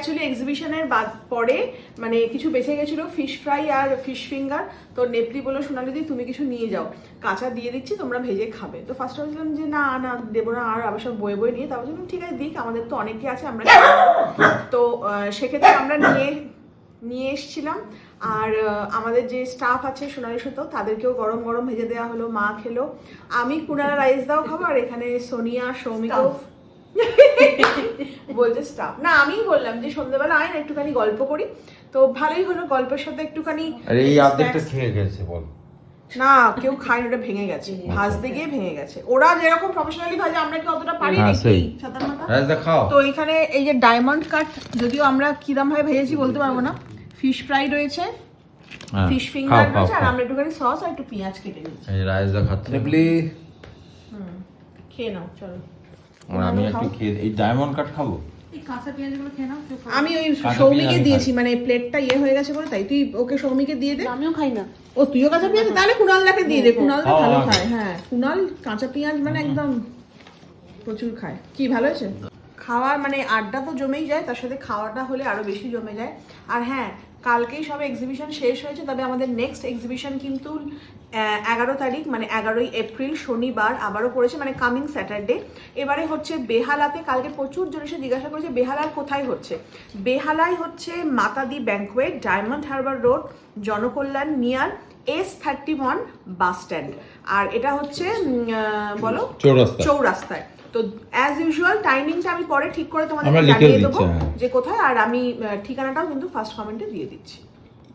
Actually এক্সিবিশনের পরে মানে কিছু বেঁচে গেছিল, ফিশ ফ্রাই আর ফিশ ফিঙ্গার। তো নেপলি বললো সোনালি দি তুমি কিছু নিয়ে যাও, কাঁচা দিয়ে দিচ্ছি তোমরা ভেজে খাবে। তো ফার্স্টে বলছিলাম যে না না দেবো না, আর আবার সব বয়ে বয়ে নিয়ে, তারপর বলছিলাম ঠিক আছে দিক, আমাদের তো অনেকে আছে আমরা তো সেক্ষেত্রে আমরা নিয়ে এসেছিলাম। আর আমাদের যে স্টাফ আছে সোনালি সুতো তাদেরকেও গরম গরম ভেজে দেওয়া হলো, মা খেলো। আমি কুনারা রাইস দাও খাবো, আর এখানে সোনিয়া সৌমিকও বলছে স্টাফ না, আমি বললাম যে সন্ধ্যাবেলা আয় না একটুখানি গল্প করি। তো ভালোই হলো, গল্পের সাথে একটুখানি। আরে এই অর্ধেকটা খেয়ে গেছে বল না কেউ খায়, ওটা ভেঙে গেছে, ভাজতে গিয়ে ভেঙে গেছে। ওরা যেরকম প্রফেশনালি ভাজে আমরা কি অতটা পারি নাকি সাধারণ মাথা। তো এখানে এই যে ডায়মন্ড কাট, যদিও আমরা কিরম ভাবে ভেজেছি বলতে পারবো না। ফিশ ফ্রাই রয়েছে, ফিশ ফিঙ্গার রয়েছে, আর আমরা একটুখানি সস আর একটু পেঁয়াজ কেটে নিয়েছি। এই রাইসটা খাচ্ছি নেপলি। খেয়ে নাও চলো। আর আমি একটু খেয়ে এই ডায়মন্ড কাট খাবো। এই কাঁচা পেঁয়াজগুলো খেয়ে নাও। আমি ওই সৌমিকে দিয়েছি, মানে প্লেটটা হয়ে গেছে বলে তাই। তুই ওকে সৌমিকে দিয়ে দে। আমিও খাই না। ও তুইও কাঁচা পেঁয়াজ, তাহলে কুনালদাকে দিয়ে দে, কুনালদা ভালো খায়। হ্যাঁ কুনাল কাঁচা পেঁয়াজ মানে একদম প্রচুর খায়। কি ভালো হয়েছে খাওয়ার, মানে আড্ডা তো জমেই যায়, তার সাথে খাওয়াটা হলে আরো বেশি জমে যায়। আর হ্যাঁ কালকেই সব এক্সিবিশন শেষ হয়েছে, তবে আমাদের নেক্সট এক্সিবিশন কিন্তু 11 তারিখ মানে 11ই এপ্রিল শনিবার আবারও পড়েছে, মানে কামিং স্যাটারডে। এবারে হচ্ছে বেহালাতে। কালকে প্রচুর জন এসে জিজ্ঞাসা করেছে বেহালার কোথায় হচ্ছে। বেহালায় হচ্ছে Matadi banquet, Diamond Harbour Road, Janakalyan near S31 bus stand. আর এটা হচ্ছে বলো চৌরাস্তায়। তো অ্যাজ ইউজুয়াল টাইমিংটা আমি পরে ঠিক করে তোমাদের জানিয়ে দেবো যে কোথায়। আর আমি ঠিকানাটাও কিন্তু ফার্স্ট কমেন্টে দিয়ে দিচ্ছি।